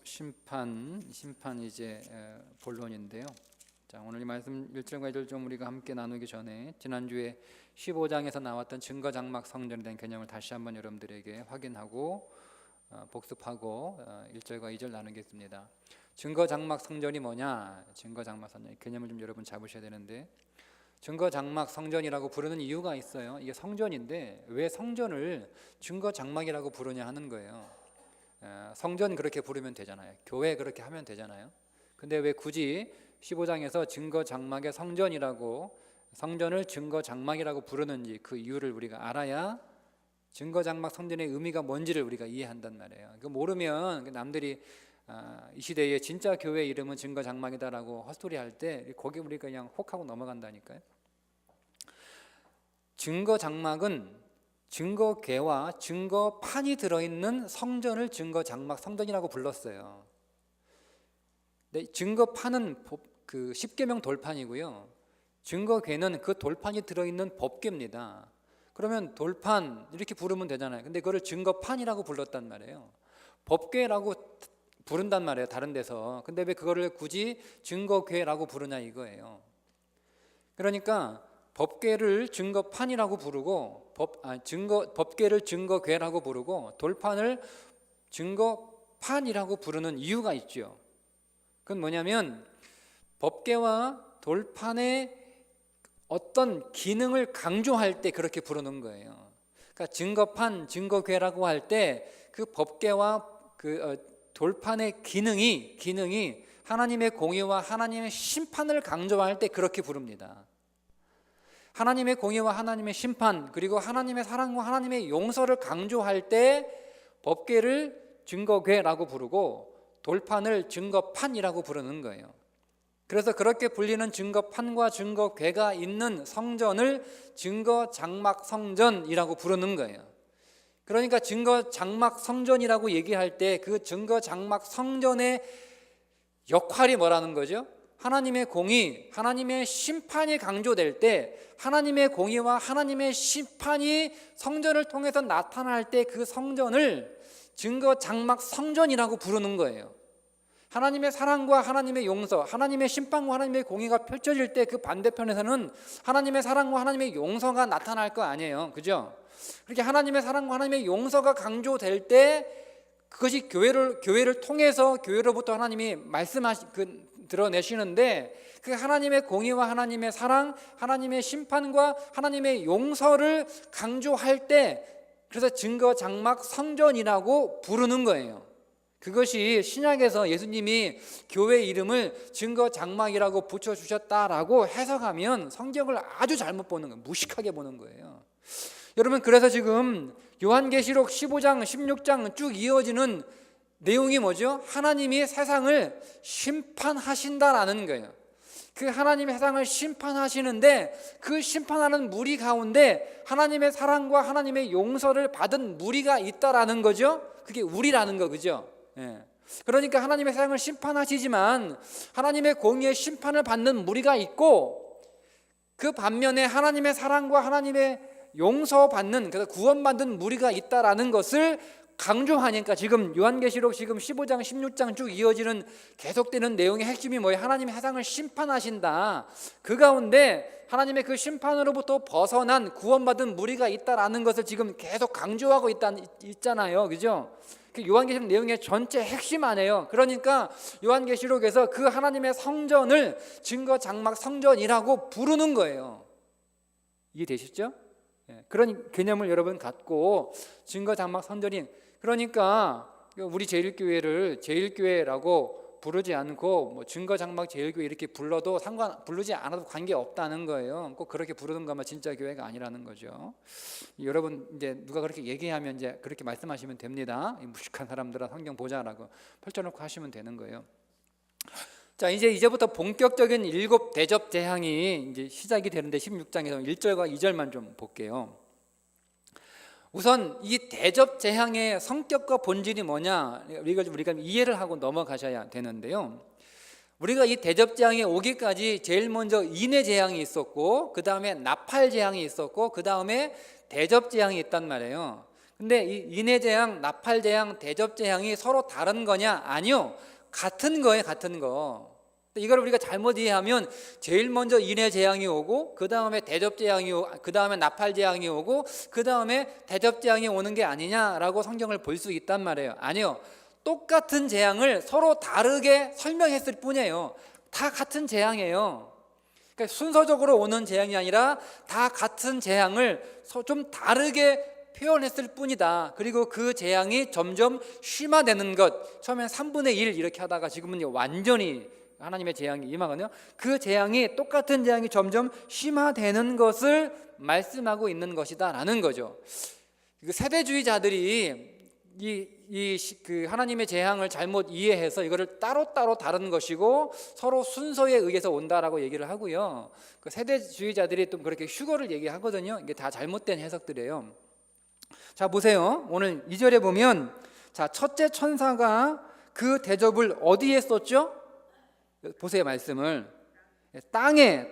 심판 이제 본론인데요. 자, 오늘 이 말씀 1절과 2절 좀 우리가 함께 나누기 전에 지난주에 15장에서 나왔던 증거 장막 성전에 대한 개념을 다시 한번 여러분들에게 확인하고 복습하고 1절과 2절 나누겠습니다. 증거 장막 성전이 뭐냐? 증거 장막 성전 개념을 좀 여러분 잡으셔야 되는데, 증거 장막 성전이라고 부르는 이유가 있어요. 이게 성전인데 왜 성전을 증거 장막이라고 부르냐 하는 거예요. 성전 그렇게 부르면 되잖아요. 교회 그렇게 하면 되잖아요. 근데 왜 굳이 15장에서 증거 장막의 성전이라고, 성전을 증거 장막이라고 부르는지 그 이유를 우리가 알아야 증거 장막 성전의 의미가 뭔지를 우리가 이해한단 말이에요. 그 모르면 남들이 이 시대의 진짜 교회 이름은 증거 장막이다라고 헛소리 할 때 거기 우리가 그냥 혹하고 넘어간다니까요. 증거 장막은 증거궤와 증거판이 들어있는 성전을 증거 장막 성전이라고 불렀어요. 근데 증거판은 그 십계명 돌판이고요, 증거궤는 그 돌판이 들어있는 법궤입니다. 그러면 돌판 이렇게 부르면 되잖아요. 근데 그걸 증거판이라고 불렀단 말이에요. 법궤라고 부른단 말이에요, 다른 데서. 근데 왜 그거를 굳이 증거궤라고 부르냐 이거예요. 그러니까 법궤를 증거판이라고 부르고 법궤를 증거궤라고 부르고 돌판을 증거판이라고 부르는 이유가 있죠. 그건 뭐냐면 법궤와 돌판의 어떤 기능을 강조할 때 그렇게 부르는 거예요. 그러니까 증거판, 증거궤라고 할 때 그 법궤와 돌판의 기능이 하나님의 공의와 하나님의 심판을 강조할 때 그렇게 부릅니다. 하나님의 공의와 하나님의 심판, 그리고 하나님의 사랑과 하나님의 용서를 강조할 때 법궤를 증거궤라고 부르고 돌판을 증거판이라고 부르는 거예요. 그래서 그렇게 불리는 증거판과 증거궤가 있는 성전을 증거 장막 성전이라고 부르는 거예요. 그러니까 증거 장막 성전이라고 얘기할 때 그 증거 장막 성전의 역할이 뭐라는 거죠? 하나님의 공의, 하나님의 심판이 강조될 때 하나님의 공의와 하나님의 심판이 성전을 통해서 나타날 때 그 성전을 증거 장막 성전이라고 부르는 거예요. 하나님의 사랑과 하나님의 용서, 하나님의 심판과 하나님의 공의가 펼쳐질 때 그 반대편에서는 하나님의 사랑과 하나님의 용서가 나타날 거 아니에요, 그죠? 그렇게 하나님의 사랑과 하나님의 용서가 강조될 때 그것이 교회를 통해서 교회로부터 하나님이 드러내시는데, 그 하나님의 공의와 하나님의 사랑, 하나님의 심판과 하나님의 용서를 강조할 때 그래서 증거 장막 성전이라고 부르는 거예요. 그것이 신약에서 예수님이 교회 이름을 증거 장막이라고 붙여주셨다라고 해석하면 성경을 아주 잘못 보는 거예요. 무식하게 보는 거예요. 여러분, 그래서 지금 요한계시록 15장, 16장 쭉 이어지는 내용이 뭐죠? 하나님이 세상을 심판하신다라는 거예요. 그 하나님의 세상을 심판하시는데 그 심판하는 무리 가운데 하나님의 사랑과 하나님의 용서를 받은 무리가 있다라는 거죠. 그게 우리라는 거, 그죠? 예. 그러니까 하나님의 세상을 심판하시지만 하나님의 공의의 심판을 받는 무리가 있고, 그 반면에 하나님의 사랑과 하나님의 용서받는, 그래서 구원받는 무리가 있다라는 것을 강조하니까 지금 요한계시록 지금 15장 16장 쭉 이어지는 계속되는 내용의 핵심이 뭐예요? 하나님의 세상을 심판하신다. 그 가운데 하나님의 그 심판으로부터 벗어난 구원받은 무리가 있다라는 것을 지금 계속 강조하고 있잖아요, 그죠? 그 요한계시록 내용의 전체 핵심 아니에요. 그러니까 요한계시록에서 그 하나님의 성전을 증거 장막 성전이라고 부르는 거예요. 이해되시죠? 그런 개념을 여러분 갖고 증거 장막 성전이, 그러니까 우리 제일교회를 제일교회라고 부르지 않고 뭐 증거 장막 제일교회 이렇게 불러도 부르지 않아도 관계 없다는 거예요. 꼭 그렇게 부르든가 뭐 진짜 교회가 아니라는 거죠. 여러분, 이제 누가 그렇게 얘기하면 이제 그렇게 말씀하시면 됩니다. 무식한 사람들아 성경 보자라고 펼쳐놓고 하시면 되는 거예요. 자, 이제부터 본격적인 7 대접 재앙이 이제 시작이 되는데 16장에서 1절과 2절만 좀 볼게요. 우선 이 대접 재앙의 성격과 본질이 뭐냐, 우리가 이해를 하고 넘어가셔야 되는데요. 우리가 이 대접 재앙에 오기까지 제일 먼저 인해 재앙이 있었고, 그 다음에 나팔 재앙이 있었고, 그 다음에 대접 재앙이 있단 말이에요. 근데 이 인해재앙, 나팔재앙, 대접재앙이 서로 다른 거냐? 아니요, 같은 거예요. 같은 거. 이걸 우리가 잘못 이해하면 제일 먼저 인해재앙이 오고 그 다음에 대접재앙이 오고 그 다음에 나팔재앙이 오고 그 다음에 대접재앙이 오는 게 아니냐라고 성경을 볼 수 있단 말이에요. 아니요, 똑같은 재앙을 서로 다르게 설명했을 뿐이에요. 다 같은 재앙이에요. 그러니까 순서적으로 오는 재앙이 아니라 다 같은 재앙을 좀 다르게 표현했을 뿐이다. 그리고 그 재앙이 점점 심화되는 것, 처음엔 3분의 1 이렇게 하다가 지금은 완전히 하나님의 재앙이 임하거든요. 그 재앙이, 똑같은 재앙이 점점 심화되는 것을 말씀하고 있는 것이다라는 거죠. 세대주의자들이 그 하나님의 재앙을 잘못 이해해서 이거를 따로따로 다른 것이고 서로 순서에 의해서 온다라고 얘기를 하고요. 그 세대주의자들이 또 그렇게 휴거를 얘기하거든요. 이게 다 잘못된 해석들이에요. 자, 보세요. 오늘 2절에 보면, 자, 첫째 천사가 그 대접을 어디에 쏟죠? 보세요, 말씀을. 땅에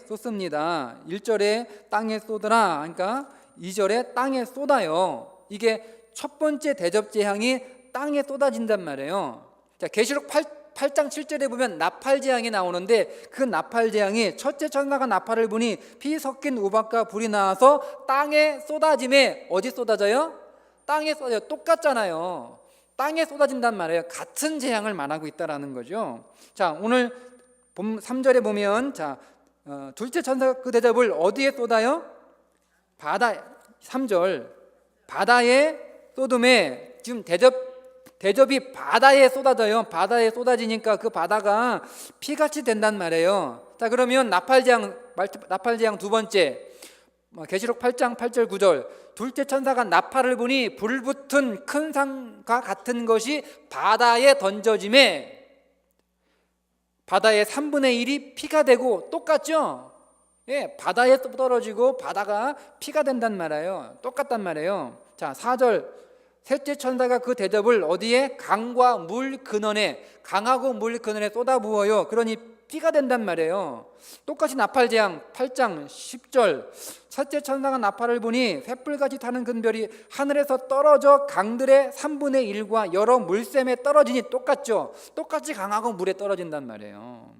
쏟습니다. 1절에 땅에 쏟으라, 그러니까 2절에 땅에 쏟아요. 이게 첫 번째 대접 재앙이 땅에 쏟아진단 말이에요. 자, 계시록 8장 7절에 보면 나팔 재앙이 나오는데, 그 나팔 재앙이 첫째 천사가 나팔을 부니 피 섞인 우박과 불이 나와서 땅에 쏟아짐에, 어디 쏟아져요? 땅에 쏟아져요. 똑같잖아요. 땅에 쏟아진단 말이에요. 같은 재앙을 말하고 있다라는 거죠. 자, 오늘 3절에 보면, 자, 둘째 천사가 그 대접을 어디에 쏟아요? 바다. 3절, 바다에 쏟음에. 지금 대접이 바다에 쏟아져요. 바다에 쏟아지니까 그 바다가 피같이 된단 말이에요. 자, 그러면 나팔재앙 두 번째, 계시록 8장 8절 9절, 둘째 천사가 나팔을 부니 불붙은 큰 산과 같은 것이 바다에 던져짐에, 바다의 3분의 1이 피가 되고, 똑같죠? 예, 바다에 떨어지고 바다가 피가 된단 말이에요. 똑같단 말이에요. 자, 4절, 셋째 천사가 그 대접을 어디에? 강과 물 근원에, 강하고 물 근원에 쏟아부어요. 그러니 피가 된단 말이에요. 똑같이 나팔재앙 8장 10절, 첫째 천사가 나팔을 부니 횃불같이 타는 금별이 하늘에서 떨어져 강들의 3분의 1과 여러 물샘에 떨어지니, 똑같죠? 똑같이 강하고 물에 떨어진단 말이에요.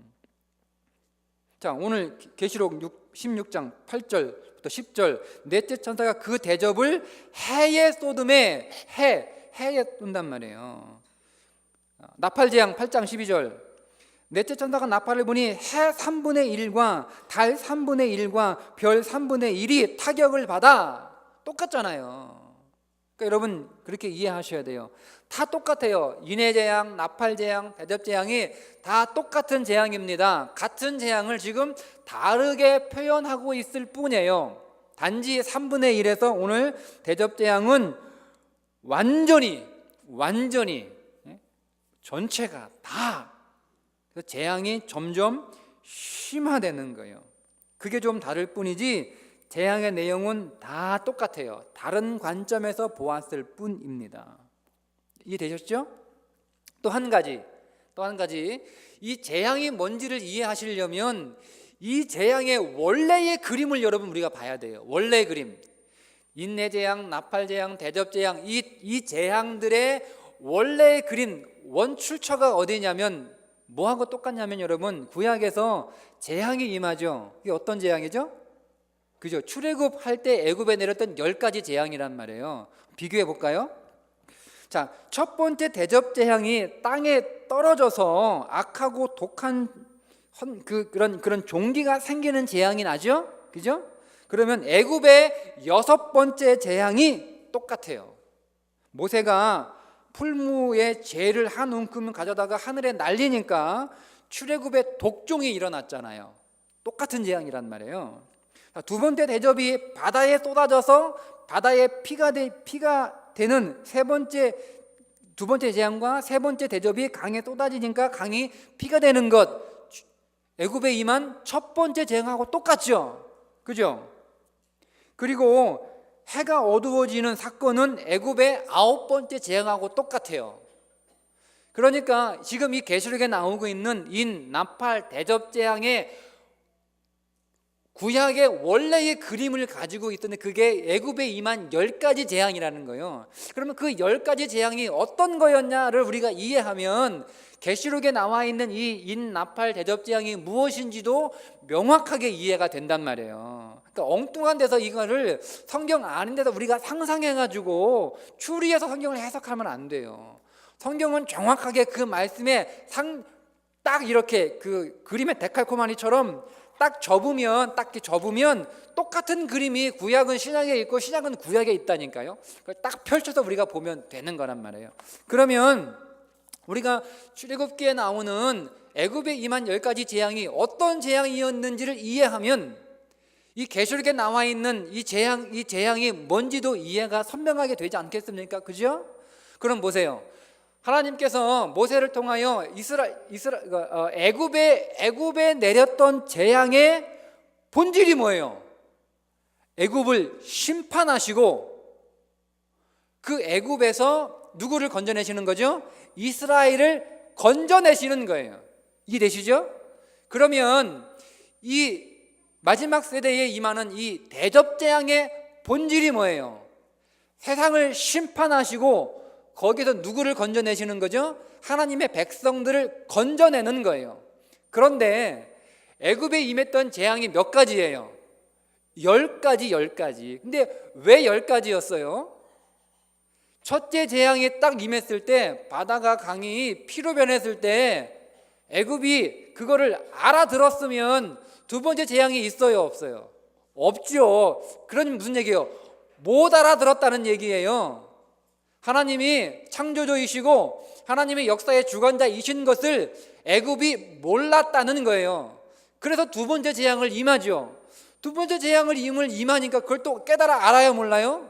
자, 오늘 계시록 16장 8절부터 10절, 넷째 천사가 그 대접을 해에 쏟음에, 해에 쏜단 말이에요. 나팔재앙 8장 12절, 넷째 천사가 나팔을 부니 해 3분의 1과 달 3분의 1과 별 3분의 1이 타격을 받아. 똑같잖아요. 그러니까 여러분 그렇게 이해하셔야 돼요. 다 똑같아요. 인해재앙, 나팔재앙, 대접재앙이 다 똑같은 재앙입니다. 같은 재앙을 지금 다르게 표현하고 있을 뿐이에요. 단지 3분의 1에서 오늘 대접재앙은 완전히 전체가 다, 재앙이 점점 심화되는 거예요. 그게 좀 다를 뿐이지 재앙의 내용은 다 똑같아요. 다른 관점에서 보았을 뿐입니다. 이해되셨죠? 또 한 가지, 이 재앙이 뭔지를 이해하시려면 이 재앙의 원래의 그림을 여러분 우리가 봐야 돼요. 원래의 그림. 인내재앙, 나팔재앙, 대접재앙, 이 재앙들의 원래의 그림, 원출처가 어디냐면 뭐하고 똑같냐면, 여러분 구약에서 재앙이 임하죠. 이게 어떤 재앙이죠? 그죠? 출애굽할 때 애굽에 내렸던 10가지 재앙이란 말이에요. 비교해 볼까요? 자, 첫 번째 대접 재앙이 땅에 떨어져서 악하고 독한 그런 종기가 생기는 재앙이 나죠? 그죠? 그러면 애굽의 6번째 재앙이 똑같아요. 모세가 풀무에 재를 한 움큼 가져다가 하늘에 날리니까 출애굽의 독종이 일어났잖아요. 똑같은 재앙이란 말이에요. 두 번째 대접이 바다에 쏟아져서 바다에 피가 되는 두 번째 재앙과 세 번째 대접이 강에 쏟아지니까 강이 피가 되는 것, 애굽에 임한 첫 번째 재앙하고 똑같죠. 그죠? 그리고 해가 어두워지는 사건은 애굽의 9번째 재앙하고 똑같아요. 그러니까 지금 이 계시록에 나오고 있는 인, 나팔, 대접 재앙의 구약의 원래의 그림을 가지고 있던데 그게 애굽에 임한 10가지 재앙이라는 거예요. 그러면 그 10가지 재앙이 어떤 거였냐를 우리가 이해하면 계시록에 나와 있는 이 인나팔 대접 재앙이 무엇인지도 명확하게 이해가 된단 말이에요. 그러니까 엉뚱한 데서 이거를 성경 아닌데도 우리가 상상해가지고 추리해서 성경을 해석하면 안 돼요. 성경은 정확하게 그 말씀에 딱 이렇게 그 그림의 데칼코마니처럼 딱 접으면 똑같은 그림이 구약은 신약에 있고 신약은 구약에 있다니까요. 그걸 딱 펼쳐서 우리가 보면 되는 거란 말이에요. 그러면 우리가 출애굽기에 나오는 애굽에 임한 10가지 재앙이 어떤 재앙이었는지를 이해하면 이 계시록에 나와 있는 이 재앙이 뭔지도 이해가 선명하게 되지 않겠습니까? 그죠? 그럼 보세요. 하나님께서 모세를 통하여 애굽에 내렸던 재앙의 본질이 뭐예요? 애굽을 심판하시고 그 애굽에서 누구를 건져내시는 거죠? 이스라엘을 건져내시는 거예요. 이해되시죠? 그러면 이 마지막 세대에 임하는 이 대접 재앙의 본질이 뭐예요? 세상을 심판하시고 거기서 누구를 건져내시는 거죠? 하나님의 백성들을 건져내는 거예요. 그런데 애굽에 임했던 재앙이 몇 가지예요? 10가지. 근데 왜 10가지였어요? 첫째 재앙이 딱 임했을 때 바다가 강이 피로 변했을 때 애굽이 그거를 알아들었으면 두 번째 재앙이 있어요, 없어요? 없죠. 그러니 무슨 얘기예요? 못 알아들었다는 얘기예요. 하나님이 창조주이시고 하나님의 역사의 주관자이신 것을 애굽이 몰랐다는 거예요. 그래서 두 번째 재앙을 임하죠. 두 번째 재앙을 임하니까 그걸 또 깨달아 알아요, 몰라요?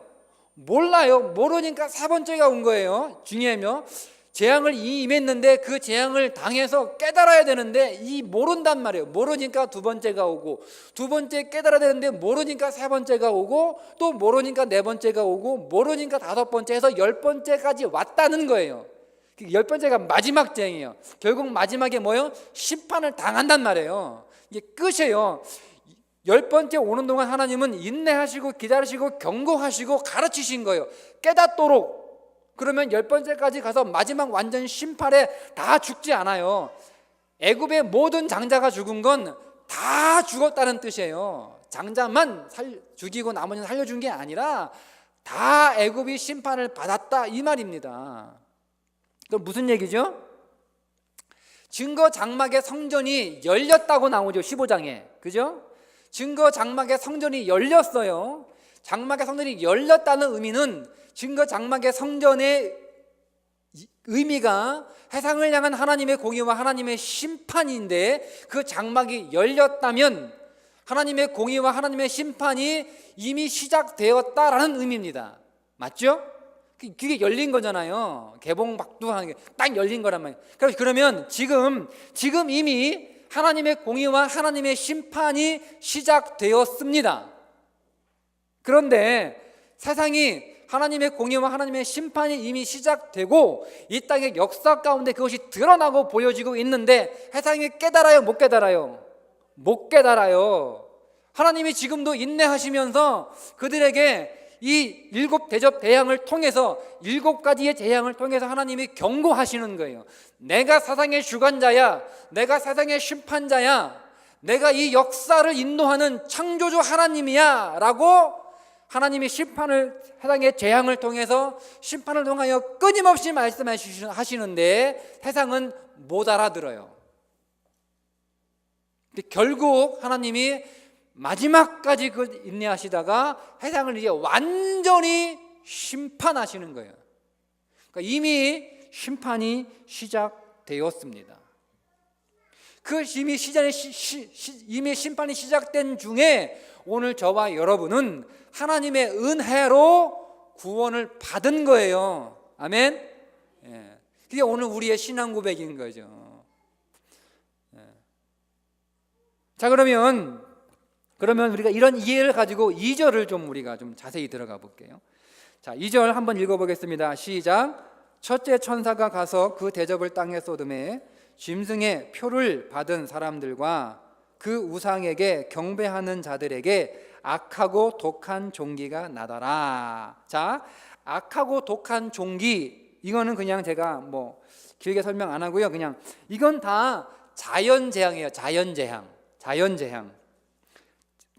몰라요. 모르니까 세 번째가 온 거예요. 중요하며 재앙을 임했는데 그 재앙을 당해서 깨달아야 되는데 모른단 말이에요. 모르니까 두 번째가 오고, 두 번째 깨달아야 되는데 모르니까 세 번째가 오고, 또 모르니까 네 번째가 오고, 모르니까 다섯 번째 해서 10번째까지 왔다는 거예요. 10번째가 마지막 재앙이에요. 결국 마지막에 뭐예요? 심판을 당한단 말이에요. 이게 끝이에요. 10번째 오는 동안 하나님은 인내하시고 기다리시고 경고하시고 가르치신 거예요. 깨닫도록. 그러면 10번째까지 가서 마지막 완전 심판에 다 죽지 않아요. 애굽의 모든 장자가 죽은 건 다 죽었다는 뜻이에요. 장자만 죽이고 나머지는 살려준 게 아니라 다 애굽이 심판을 받았다 이 말입니다. 그럼 무슨 얘기죠? 증거 장막의 성전이 열렸다고 나오죠. 15장에. 그죠? 증거 장막의 성전이 열렸어요. 장막의 성전이 열렸다는 의미는 증거 장막의 성전의 의미가 세상을 향한 하나님의 공의와 하나님의 심판인데 그 장막이 열렸다면 하나님의 공의와 하나님의 심판이 이미 시작되었다라는 의미입니다. 맞죠? 그게 열린 거잖아요. 개봉박두하는 게 딱 열린 거란 말이에요. 그러면 지금 이미 하나님의 공의와 하나님의 심판이 시작되었습니다. 그런데 세상이 하나님의 공의와 하나님의 심판이 이미 시작되고 이 땅의 역사 가운데 그것이 드러나고 보여지고 있는데 세상이 깨달아요? 못 깨달아요? 못 깨달아요. 하나님이 지금도 인내하시면서 그들에게 이 7 대접 대항을 통해서 7가지의 재앙을 통해서 하나님이 경고하시는 거예요. 내가 세상의 주관자야, 내가 세상의 심판자야, 내가 이 역사를 인도하는 창조주 하나님이야 라고 하나님이 세상의 재앙을 통해서 심판을 통하여 끊임없이 말씀하시는데 세상은 못 알아들어요. 근데 결국 하나님이 마지막까지 그 인내하시다가 세상을 이제 완전히 심판하시는 거예요. 그러니까 이미 심판이 시작되었습니다. 이미 심판이 시작된 중에 오늘 저와 여러분은 하나님의 은혜로 구원을 받은 거예요. 아멘. 예. 그게 오늘 우리의 신앙 고백인 거죠. 예. 자, 그러면 우리가 이런 이해를 가지고 2절을 좀 우리가 좀 자세히 들어가 볼게요. 자, 2절 한번 읽어보겠습니다. 시작. 첫째 천사가 가서 그 대접을 땅에 쏟음에 짐승의 표를 받은 사람들과 그 우상에게 경배하는 자들에게 악하고 독한 종기가 나더라. 자, 악하고 독한 종기, 이거는 그냥 제가 뭐 길게 설명 안 하고요. 그냥 이건 다 자연재앙이에요. 자연재앙.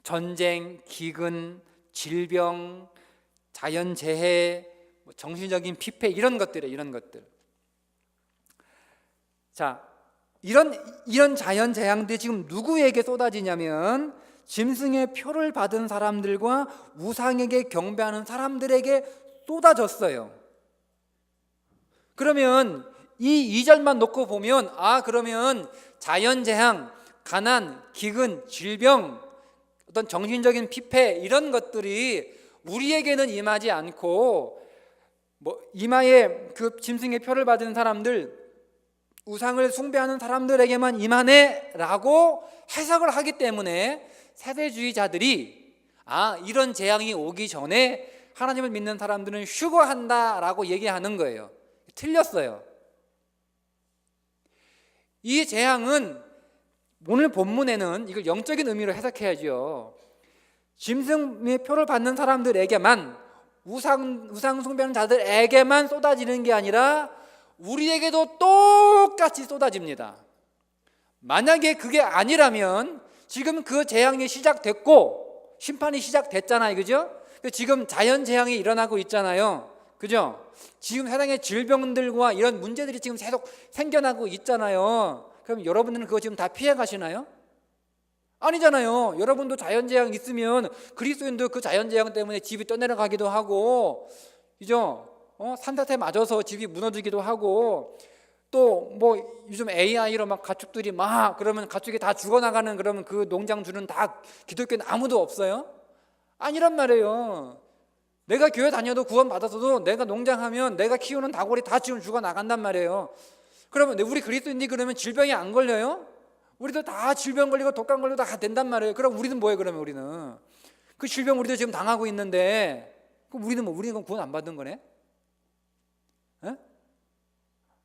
전쟁, 기근, 질병, 자연재해, 정신적인 피폐, 이런 것들이에요. 이런 것들. 자, 이런 자연재앙들이 지금 누구에게 쏟아지냐면 짐승의 표를 받은 사람들과 우상에게 경배하는 사람들에게 쏟아졌어요. 그러면 이 2절만 놓고 보면, 그러면 자연재앙, 가난, 기근, 질병, 어떤 정신적인 피폐, 이런 것들이 우리에게는 임하지 않고 이마에 그 짐승의 표를 받은 사람들, 우상을 숭배하는 사람들에게만 임하네 라고 해석을 하기 때문에 세대주의자들이 이런 재앙이 오기 전에 하나님을 믿는 사람들은 휴거한다 라고 얘기하는 거예요. 틀렸어요. 이 재앙은 오늘 본문에는 이걸 영적인 의미로 해석해야죠. 짐승의 표를 받는 사람들에게만, 우상 숭배하는 자들에게만 쏟아지는 게 아니라 우리에게도 똑같이 쏟아집니다. 만약에 그게 아니라면 지금 그 재앙이 시작됐고 심판이 시작됐잖아요. 그죠? 지금 자연재앙이 일어나고 있잖아요. 그죠? 지금 세상의 질병들과 이런 문제들이 지금 계속 생겨나고 있잖아요. 그럼 여러분들은 그거 지금 다 피해 가시나요? 아니잖아요. 여러분도 자연재앙 있으면 그리스도인도 그 자연재앙 때문에 집이 떠내려가기도 하고, 그죠? 산사태 맞아서 집이 무너지기도 하고, 또 요즘 AI로 막 가축들이 그러면 가축이 다 죽어나가는, 그러면 그 농장주는 다 기독교는 아무도 없어요? 아니란 말이에요. 내가 교회 다녀도 구원 받았어도 내가 농장하면 내가 키우는 다골이 다 지금 죽어나간단 말이에요. 그러면 우리 그리스도인들이 그러면 질병이 안 걸려요? 우리도 다 질병 걸리고 독감 걸리고 다 된단 말이에요. 그럼 우리는 뭐예요? 그러면 우리는 그 질병 우리도 지금 당하고 있는데, 그럼 우리는 구원 안 받은 거네? 에?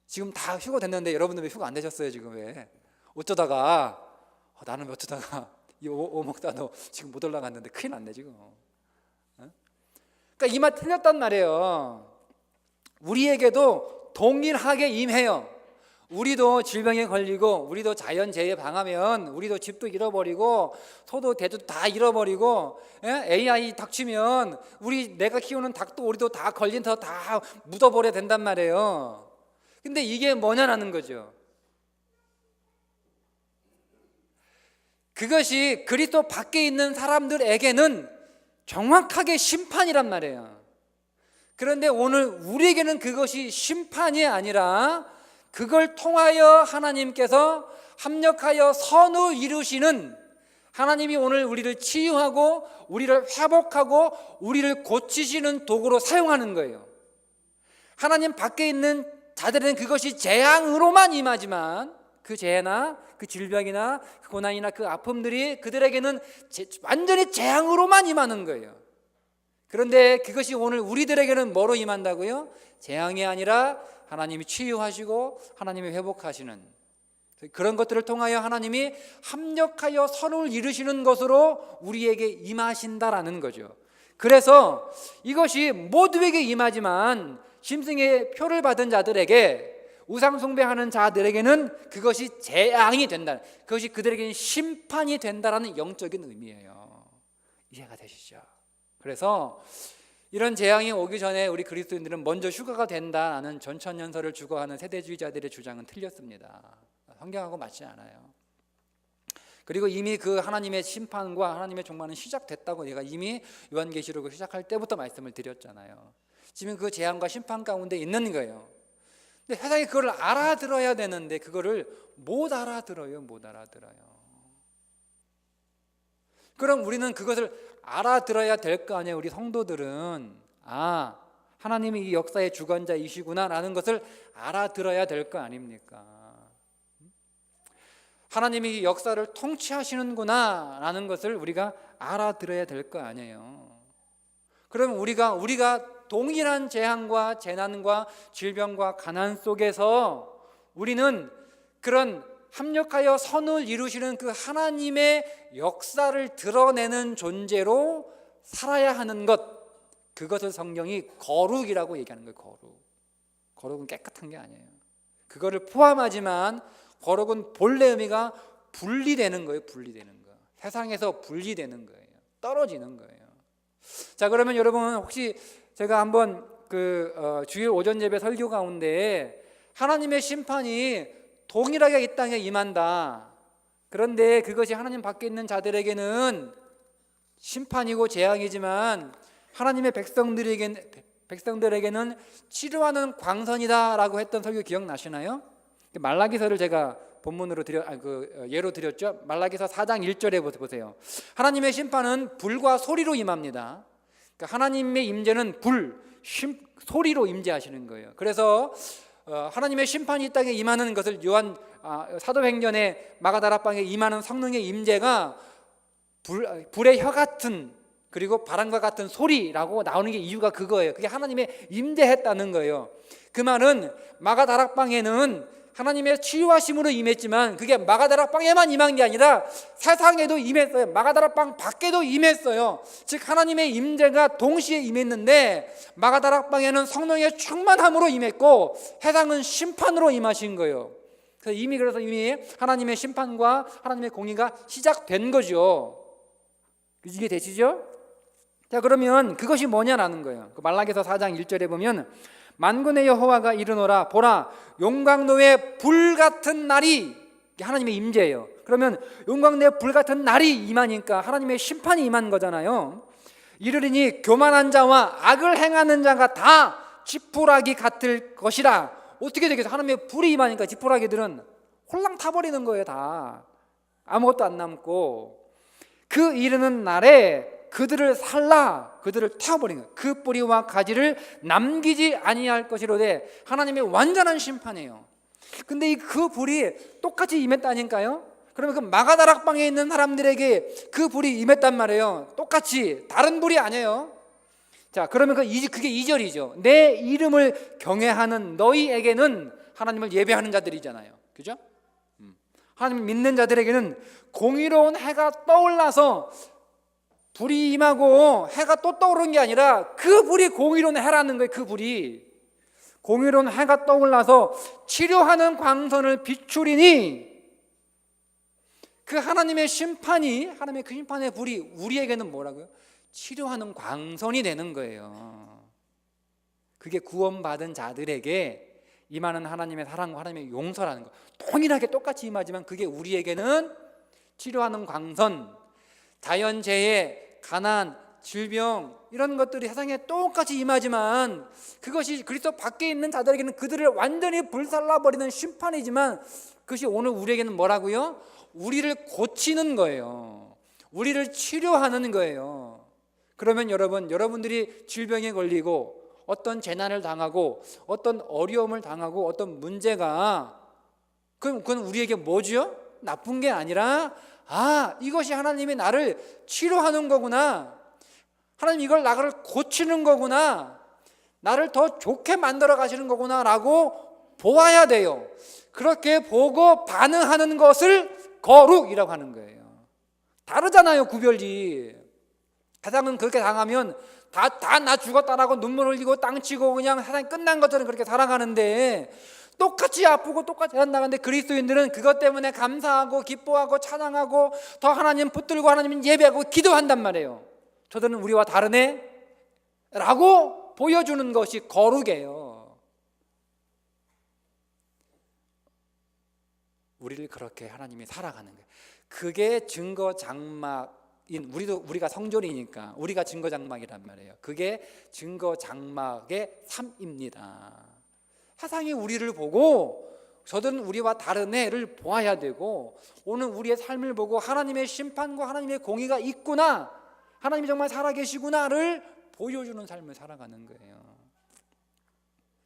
지금 다 휴가 됐는데 여러분들 왜 휴가 안 되셨어요? 지금 왜? 어쩌다가 나는 이 오목다 너 지금 못 올라갔는데 큰일 났네 지금. 그러니까 이 말 틀렸단 말이에요. 우리에게도 동일하게 임해요. 우리도 질병에 걸리고, 우리도 자연재해에 당하면 우리도 집도 잃어버리고 소도 대도 다 잃어버리고, AI 닥치면 내가 키우는 닭도 우리도 다 걸린서 다 묻어버려야 된단 말이에요. 근데 이게 뭐냐라는 거죠. 그것이 그리스도 밖에 있는 사람들에게는 정확하게 심판이란 말이에요. 그런데 오늘 우리에게는 그것이 심판이 아니라 그걸 통하여 하나님께서 합력하여 선을 이루시는, 하나님이 오늘 우리를 치유하고 우리를 회복하고 우리를 고치시는 도구로 사용하는 거예요. 하나님 밖에 있는 자들은 그것이 재앙으로만 임하지만, 그 재해나 그 질병이나 그 고난이나 그 아픔들이 그들에게는 완전히 재앙으로만 임하는 거예요. 그런데 그것이 오늘 우리들에게는 뭐로 임한다고요? 재앙이 아니라 하나님이 치유하시고 하나님이 회복하시는, 그런 것들을 통하여 하나님이 합력하여 선을 이루시는 것으로 우리에게 임하신다라는 거죠. 그래서 이것이 모두에게 임하지만 짐승의 표를 받은 자들에게, 우상 숭배하는 자들에게는 그것이 재앙이 된다, 그것이 그들에게는 심판이 된다라는 영적인 의미예요. 이해가 되시죠? 그래서 이런 재앙이 오기 전에 우리 그리스도인들은 먼저 휴가가 된다는 전천년설을 주거하는 세대주의자들의 주장은 틀렸습니다. 성경하고 맞지 않아요. 그리고 이미 그 하나님의 심판과 하나님의 종말은 시작됐다고 내가 이미 요한계시록을 시작할 때부터 말씀을 드렸잖아요. 지금 그 재앙과 심판 가운데 있는 거예요. 근데 세상이 그걸 알아들어야 되는데 그거를 못 알아들어요. 그럼 우리는 그것을 알아들어야 될 거 아니에요. 우리 성도들은 하나님이 이 역사의 주관자이시구나라는 것을 알아들어야 될 거 아닙니까? 하나님이 이 역사를 통치하시는구나라는 것을 우리가 알아들어야 될 거 아니에요. 그럼 우리가 동일한 재앙과 재난과 질병과 가난 속에서 우리는 그런 합력하여 선을 이루시는 그 하나님의 역사를 드러내는 존재로 살아야 하는 것, 그것을 성경이 거룩이라고 얘기하는 거예요. 거룩은 깨끗한 게 아니에요. 그거를 포함하지만 거룩은 본래 의미가 분리되는 거예요. 분리되는 거. 세상에서 분리되는 거예요. 떨어지는 거예요. 자, 그러면 여러분 혹시 제가 한번 주일 오전 예배 설교 가운데 하나님의 심판이 동일하게 이 땅에 임한다. 그런데 그것이 하나님 밖에 있는 자들에게는 심판이고 재앙이지만 하나님의 백성들에게는 치료하는 광선이다라고 했던 설교 기억나시나요? 말라기서를 제가 본문으로 예로 드렸죠. 말라기서 4장 1절에 보세요. 하나님의 심판은 불과 소리로 임합니다. 그러니까 하나님의 임재는 소리로 임재하시는 거예요. 그래서 하나님의 심판이 이 땅에 임하는 것을 사도행전의 마가다락방에 임하는 성령의 임재가 불의 혀 같은, 그리고 바람과 같은 소리라고 나오는 게 이유가 그거예요. 그게 하나님의 임재했다는 거예요. 그 말은 마가다락방에는 하나님의 치유하심으로 임했지만 그게 마가다락방에만 임한 게 아니라 세상에도 임했어요. 마가다락방 밖에도 임했어요. 즉 하나님의 임재가 동시에 임했는데 마가다락방에는 성령의 충만함으로 임했고 세상은 심판으로 임하신 거예요. 그래서 이미 하나님의 심판과 하나님의 공의가 시작된 거죠. 이게 되시죠? 자, 그러면 그것이 뭐냐라는 거예요. 말라기서 4장 1절에 보면 만군의 여호와가 이르노라, 보라 용광로에 불같은 날이, 하나님의 임재예요. 그러면 용광로에 불같은 날이 임하니까 하나님의 심판이 임한 거잖아요. 이르리니 교만한 자와 악을 행하는 자가 다 지푸라기 같을 것이라. 어떻게 되겠어요? 하나님의 불이 임하니까 지푸라기들은 홀랑 타버리는 거예요. 다 아무것도 안 남고. 그 이르는 날에 그들을 태워버린 거예요. 그 뿌리와 가지를 남기지 아니할 것이로되. 하나님의 완전한 심판이에요. 근데 그 불이 똑같이 임했다니까요. 그러면 그 마가다락방에 있는 사람들에게 그 불이 임했단 말이에요. 똑같이, 다른 불이 아니에요. 자, 그러면 그게 2절이죠. 내 이름을 경외하는 너희에게는, 하나님을 예배하는 자들이잖아요. 그죠? 하나님 믿는 자들에게는 공의로운 해가 떠올라서, 불이 임하고 해가 또 떠오르는 게 아니라 그 불이 공의로운 해라는 거예요. 그 불이 공의로운 해가 떠올라서 치료하는 광선을 비추리니, 그 하나님의 심판이, 하나님의 그 심판의 불이 우리에게는 뭐라고요? 치료하는 광선이 되는 거예요. 그게 구원받은 자들에게 임하는 하나님의 사랑과 하나님의 용서라는 거. 동일하게 똑같이 임하지만 그게 우리에게는 치료하는 광선, 자연재해, 가난, 질병, 이런 것들이 세상에 똑같이 임하지만 그것이 그리스도 밖에 있는 자들에게는 그들을 완전히 불살라버리는 심판이지만 그것이 오늘 우리에게는 뭐라고요? 우리를 고치는 거예요. 우리를 치료하는 거예요. 그러면 여러분들이 질병에 걸리고 어떤 재난을 당하고 어떤 어려움을 당하고 어떤 문제가, 그건 우리에게 뭐죠? 나쁜 게 아니라, 이것이 하나님이 나를 치료하는 거구나, 하나님 이걸 나를 고치는 거구나, 나를 더 좋게 만들어 가시는 거구나 라고 보아야 돼요. 그렇게 보고 반응하는 것을 거룩이라고 하는 거예요. 다르잖아요, 구별이. 세상은 그렇게 당하면 다 나 죽었다라고 눈물 흘리고 땅치고 그냥 세상이 끝난 것처럼 그렇게 살아가는데, 똑같이 아프고 똑같이 한다는데 그리스도인들은 그것 때문에 감사하고 기뻐하고 찬양하고 더 하나님 붙들고 하나님 예배하고 기도한단 말이에요. 저들은 우리와 다르네 라고 보여주는 것이 거룩이에요. 우리를 그렇게 하나님이 살아가는 거예요. 그게 증거 장막인, 우리가 성전이니까 우리가 증거 장막이란 말이에요. 그게 증거 장막의 삶입니다. 세상이 우리를 보고 저들은 우리와 다른 애를 보아야 되고, 오늘 우리의 삶을 보고 하나님의 심판과 하나님의 공의가 있구나, 하나님이 정말 살아계시구나를 보여주는 삶을 살아가는 거예요.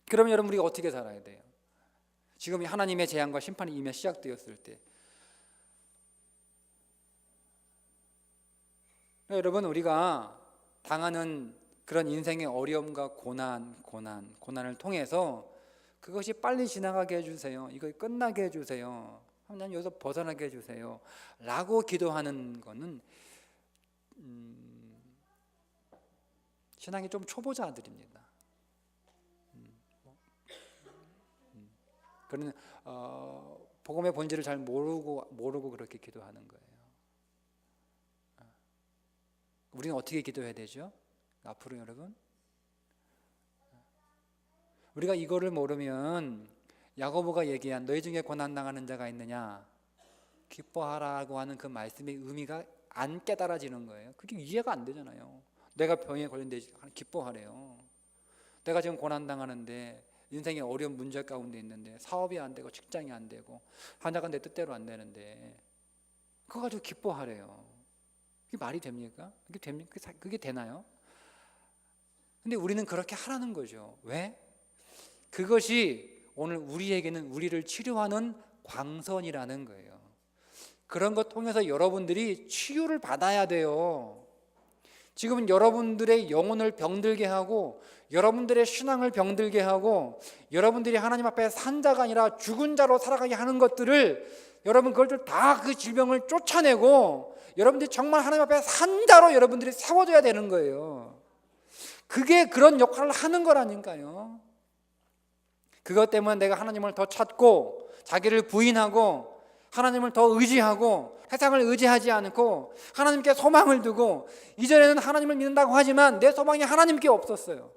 그러면 여러분, 우리가 어떻게 살아야 돼요? 지금 하나님의 재앙과 심판이 이미 시작되었을 때, 여러분, 우리가 당하는 그런 인생의 어려움과 고난을 통해서 그것이 빨리 지나가게 해주세요. 이거 끝나게 해주세요. 하나님 여기서 벗어나게 해주세요 라고 기도하는 거는 신앙이 좀 초보자들입니다. 그런 복음의 본질을 잘 모르고 그렇게 기도하는 거예요. 우리는 어떻게 기도해야 되죠? 앞으로 여러분, 우리가 이거를 모르면 야고보가 얘기한 너희 중에 고난당하는 자가 있느냐 기뻐하라고 하는 그 말씀의 의미가 안 깨달아지는 거예요. 그게 이해가 안 되잖아요. 내가 병에 걸렸는데 기뻐하래요. 내가 지금 고난당하는데 인생의 어려운 문제 가운데 있는데 사업이 안 되고 직장이 안 되고 하나가 내 뜻대로 안 되는데 그거 가지고 기뻐하래요. 그게 말이 됩니까? 그게 되나요? 근데 우리는 그렇게 하라는 거죠. 왜? 그것이 오늘 우리에게는 우리를 치료하는 광선이라는 거예요. 그런 것 통해서 여러분들이 치유를 받아야 돼요. 지금은 여러분들의 영혼을 병들게 하고 여러분들의 신앙을 병들게 하고 여러분들이 하나님 앞에 산 자가 아니라 죽은 자로 살아가게 하는 것들을 여러분 그것들 다 그 질병을 쫓아내고 여러분들이 정말 하나님 앞에 산 자로 여러분들이 세워져야 되는 거예요. 그게 그런 역할을 하는 거라니까요. 그것 때문에 내가 하나님을 더 찾고 자기를 부인하고 하나님을 더 의지하고 세상을 의지하지 않고 하나님께 소망을 두고 이전에는 하나님을 믿는다고 하지만 내 소망이 하나님께 없었어요.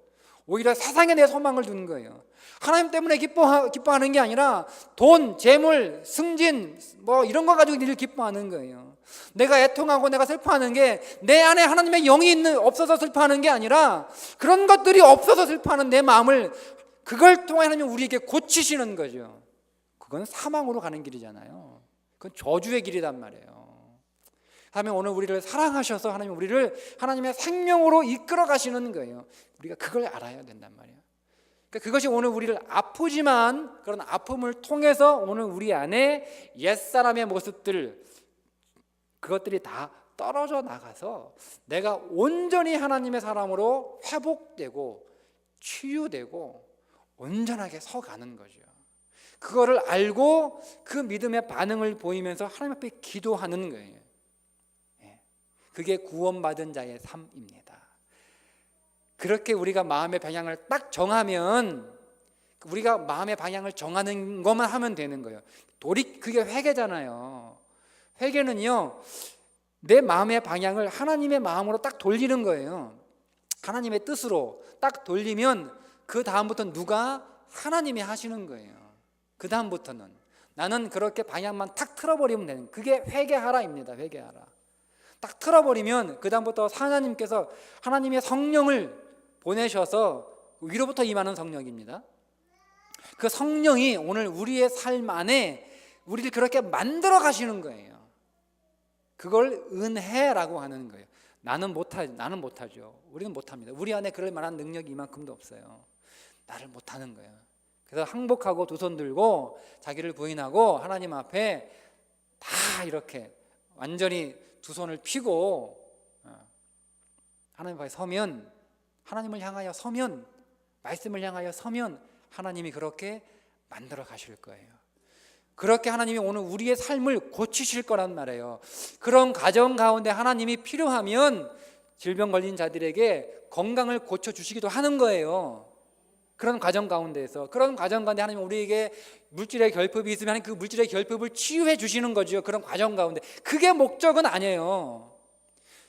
오히려 세상에 내 소망을 두는 거예요. 하나님 때문에 기뻐하는 게 아니라 돈, 재물, 승진 뭐 이런 거 가지고 늘 기뻐하는 거예요. 내가 애통하고 내가 슬퍼하는 게 내 안에 하나님의 영이 없어서 슬퍼하는 게 아니라 그런 것들이 없어서 슬퍼하는 내 마음을 그걸 통해 하나님 우리에게 고치시는 거죠. 그건 사망으로 가는 길이잖아요. 그건 저주의 길이란 말이에요. 하나님 오늘 우리를 사랑하셔서 하나님 우리를 하나님의 생명으로 이끌어 가시는 거예요. 우리가 그걸 알아야 된단 말이에요. 그러니까 그것이 오늘 우리를 아프지만 그런 아픔을 통해서 오늘 우리 안에 옛사람의 모습들 그것들이 다 떨어져 나가서 내가 온전히 하나님의 사람으로 회복되고 치유되고 온전하게 서가는 거죠. 그거를 알고 그 믿음의 반응을 보이면서 하나님 앞에 기도하는 거예요. 그게 구원받은 자의 삶입니다. 그렇게 우리가 마음의 방향을 딱 정하면 우리가 마음의 방향을 정하는 것만 하면 되는 거예요. 그게 회개잖아요. 회개는요 내 마음의 방향을 하나님의 마음으로 딱 돌리는 거예요. 하나님의 뜻으로 딱 돌리면 그 다음부터는 누가? 하나님이 하시는 거예요. 그 다음부터는 나는 그렇게 방향만 탁 틀어버리면 되는 그게 회개하라입니다. 회개하라. 딱 틀어버리면 그 다음부터 하나님께서 하나님의 성령을 보내셔서 위로부터 임하는 성령입니다. 그 성령이 오늘 우리의 삶 안에 우리를 그렇게 만들어 가시는 거예요. 그걸 은혜라고 하는 거예요. 나는 못하죠. 우리는 못합니다. 우리 안에 그럴 만한 능력이 이만큼도 없어요. 나를 못하는 거예요. 그래서 항복하고 두 손 들고 자기를 부인하고 하나님 앞에 다 이렇게 완전히 두 손을 펴고 하나님 앞에 서면 하나님을 향하여 서면 말씀을 향하여 서면 하나님이 그렇게 만들어 가실 거예요. 그렇게 하나님이 오늘 우리의 삶을 고치실 거란 말이에요. 그런 가정 가운데 하나님이 필요하면 질병 걸린 자들에게 건강을 고쳐주시기도 하는 거예요. 그런 가정 가운데에서 그런 가정 가운데 하나님 우리에게 물질의 결핍이 있으면 그 물질의 결핍을 치유해 주시는 거죠. 그런 가정 가운데 그게 목적은 아니에요.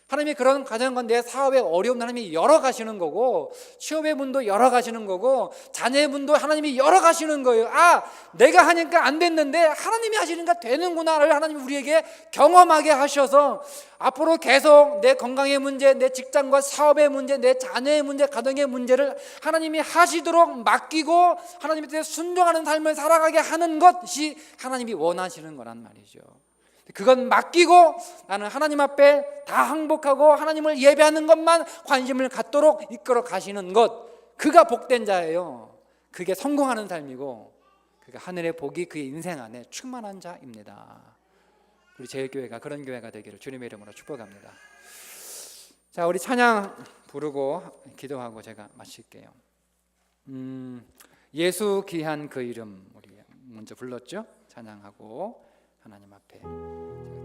하나님이 그런 가정 가운데 사업의 어려움 하나님이 열어가시는 거고 취업의 문도 열어가시는 거고 자녀의 문도 하나님이 열어가시는 거예요. 내가 하니까 안 됐는데 하나님이 하시니까 되는구나를 하나님이 우리에게 경험하게 하셔서 앞으로 계속 내 건강의 문제, 내 직장과 사업의 문제, 내 자녀의 문제, 가정의 문제를 하나님이 하시도록 맡기고 하나님의 뜻에 순종하는 삶을 살아가게 하는 것이 하나님이 원하시는 거란 말이죠. 그건 맡기고 나는 하나님 앞에 다 항복하고 하나님을 예배하는 것만 관심을 갖도록 이끌어 가시는 것, 그가 복된 자예요. 그게 성공하는 삶이고 그게 하늘의 복이 그의 인생 안에 충만한 자입니다. 우리 제일교회가 그런 교회가 되기를 주님의 이름으로 축복합니다. 자, 우리 찬양 부르고 기도하고 제가 마칠게요. 예수 귀한 그 이름 우리 먼저 불렀죠? 찬양하고 하나님 앞에 제가